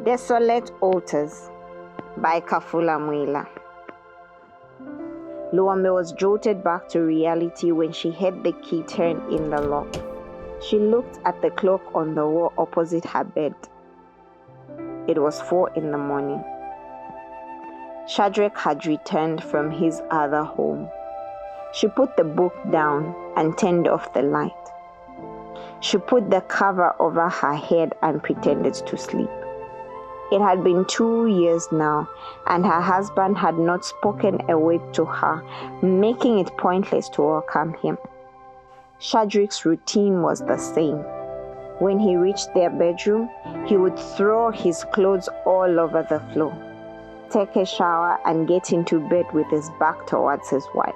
Desolate Altars by Kafula Mwila. Luambe was jolted back to reality when she heard the key turn in the lock. She looked at the clock on the wall opposite her bed. It was 4 a.m. Shadrach had returned from his other home. She put the book down and turned off the light. She put the cover over her head and pretended to sleep. It had been 2 years now, and her husband had not spoken a word to her, making it pointless to welcome him. Shadrach's routine was the same. When he reached their bedroom, he would throw his clothes all over the floor, take a shower, and get into bed with his back towards his wife.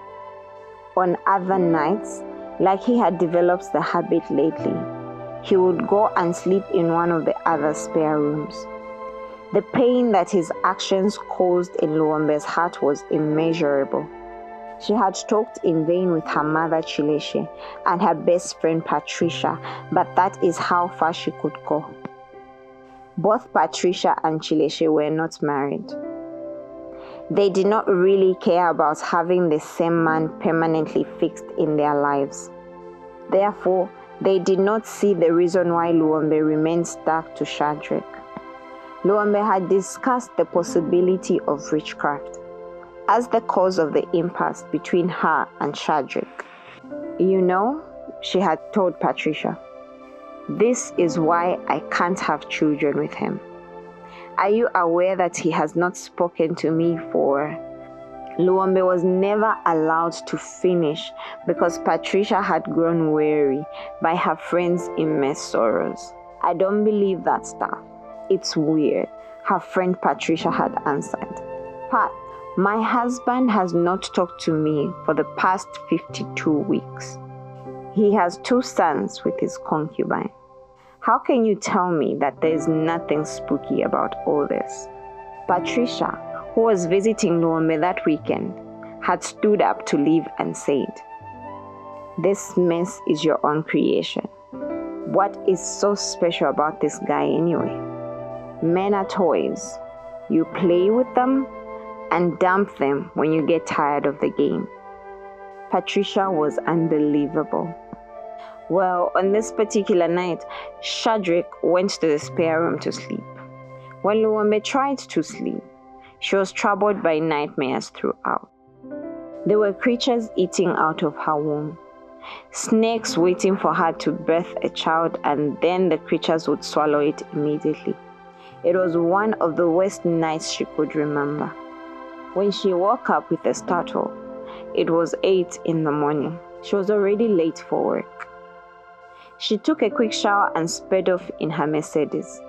On other nights, like he had developed the habit lately, he would go and sleep in one of the other spare rooms. The pain that his actions caused in Luambe's heart was immeasurable. She had talked in vain with her mother Chileshe and her best friend Patricia, but that is how far she could go. Both Patricia and Chileshe were not married. They did not really care about having the same man permanently fixed in their lives. Therefore, they did not see the reason why Luambe remained stuck to Shadrach. Luambe had discussed the possibility of witchcraft as the cause of the impasse between her and Shadrach. You know, she had told Patricia, this is why I can't have children with him. Are you aware that he has not spoken to me for... Luambe was never allowed to finish because Patricia had grown weary by her friend's immense sorrows. I don't believe that stuff. It's weird, her friend Patricia had answered. Pat, my husband has not talked to me for the past 52 weeks. He has 2 sons with his concubine. How can you tell me that there is nothing spooky about all this? Patricia, who was visiting Luambe that weekend, had stood up to leave and said, this mess is your own creation. What is so special about this guy anyway? Men are toys. You play with them and dump them when you get tired of the game. Patricia was unbelievable. Well, on this particular night, Shadrach went to the spare room to sleep. When Luambe tried to sleep, she was troubled by nightmares throughout. There were creatures eating out of her womb, snakes waiting for her to birth a child, and then the creatures would swallow it immediately. It was one of the worst nights she could remember. When she woke up with a startle, it was 8 a.m. She was already late for work. She took a quick shower and sped off in her Mercedes.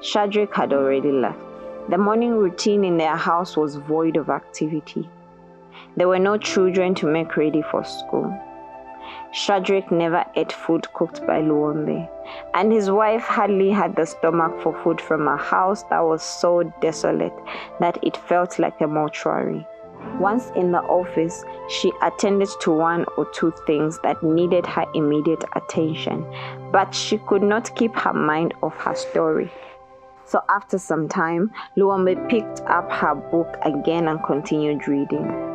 Shadrach had already left. The morning routine in their house was void of activity. There were no children to make ready for school. Shadrach never ate food cooked by Luambe, and his wife hardly had the stomach for food from a house that was so desolate that it felt like a mortuary. Once in the office, she attended to 1 or 2 things that needed her immediate attention, but she could not keep her mind off her story. So after some time, Luambe picked up her book again and continued reading.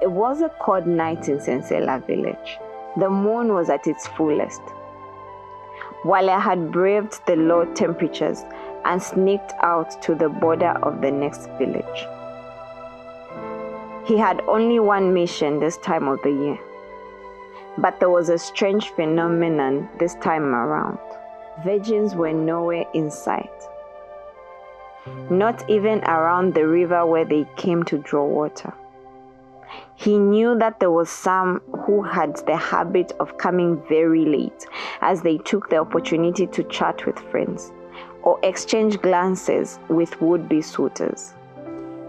It was a cold night in Sensela village. The moon was at its fullest. Wale had braved the low temperatures and sneaked out to the border of the next village. He had only one mission this time of the year. But there was a strange phenomenon this time around. Virgins were nowhere in sight. Not even around the river where they came to draw water. He knew that there was some who had the habit of coming very late as they took the opportunity to chat with friends or exchange glances with would-be suitors.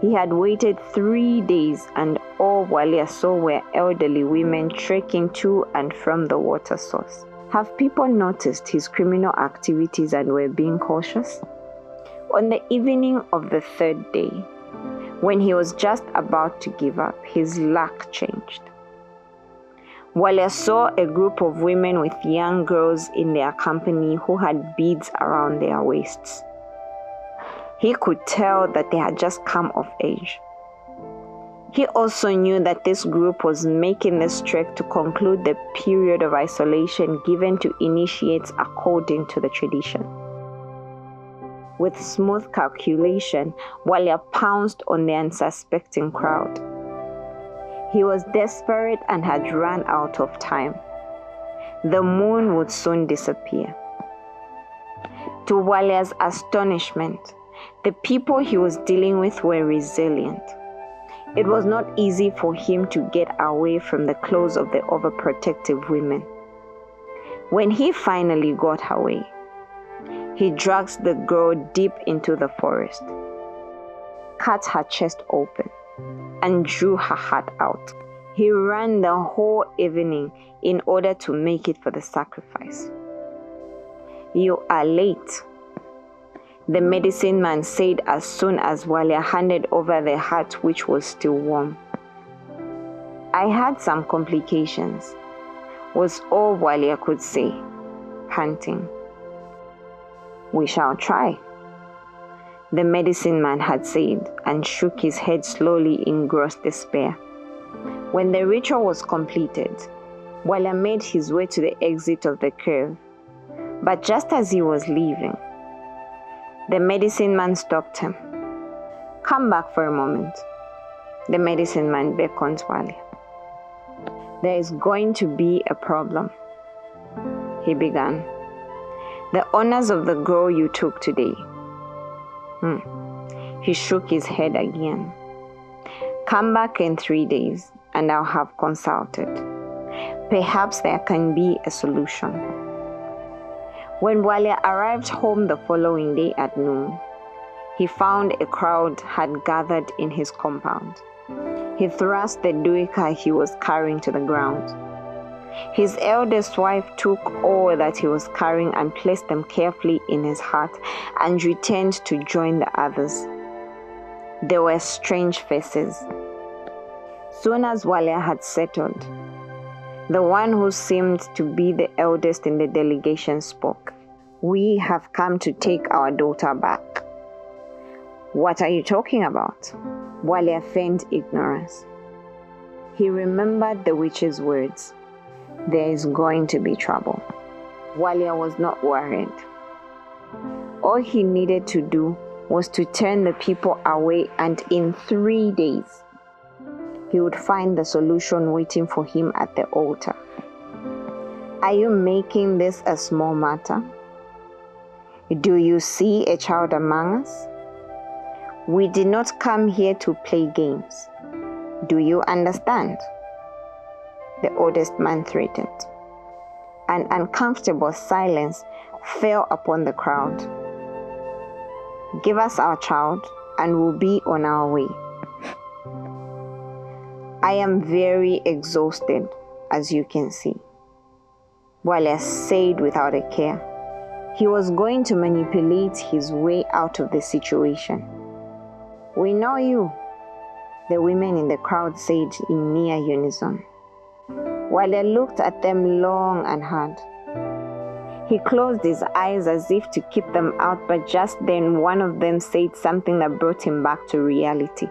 He had waited 3 days, and all Walia saw were elderly women trekking to and from the water source. Have people noticed his criminal activities and were being cautious? On the evening of the 3rd day, when he was just about to give up, his luck changed. Wale saw a group of women with young girls in their company who had beads around their waists. He could tell that they had just come of age. He also knew that this group was making this trek to conclude the period of isolation given to initiates according to the tradition. With smooth calculation, Walia pounced on the unsuspecting crowd. He was desperate and had run out of time. The moon would soon disappear. To Walia's astonishment, the people he was dealing with were resilient. It was not easy for him to get away from the claws of the overprotective women. When he finally got away, he dragged the girl deep into the forest, cut her chest open, and drew her heart out. He ran the whole evening in order to make it for the sacrifice. "You are late," the medicine man said as soon as Walia handed over the heart, which was still warm. "I had some complications," was all Walia could say, panting. "We shall try," the medicine man had said, and shook his head slowly in gross despair. When the ritual was completed, Walia made his way to the exit of the cave, but just as he was leaving, the medicine man stopped him. "Come back for a moment," the medicine man beckoned Walia. "There is going to be a problem," he began. "The honors of the girl you took today." He shook his head again. "Come back in 3 days and I'll have consulted. Perhaps there can be a solution." When Walia arrived home the following day at noon, he found a crowd had gathered in his compound. He thrust the duica he was carrying to the ground. His eldest wife took all that he was carrying and placed them carefully in his hut and returned to join the others. There were strange faces. Soon as Walia had settled, the one who seemed to be the eldest in the delegation spoke. "We have come to take our daughter back." "What are you talking about?" Walia feigned ignorance. He remembered the witch's words. "There is going to be trouble." Walia was not worried. All he needed to do was to turn the people away, and in 3 days, he would find the solution waiting for him at the altar. "Are you making this a small matter? Do you see a child among us? We did not come here to play games. Do you understand?" the oldest man threatened. An uncomfortable silence fell upon the crowd. "Give us our child and we'll be on our way." "I am very exhausted, as you can see," Walia said without a care. He was going to manipulate his way out of the situation. "We know you," the women in the crowd said in near unison. Walia looked at them long and hard. He closed his eyes as if to keep them out, but just then one of them said something that brought him back to reality.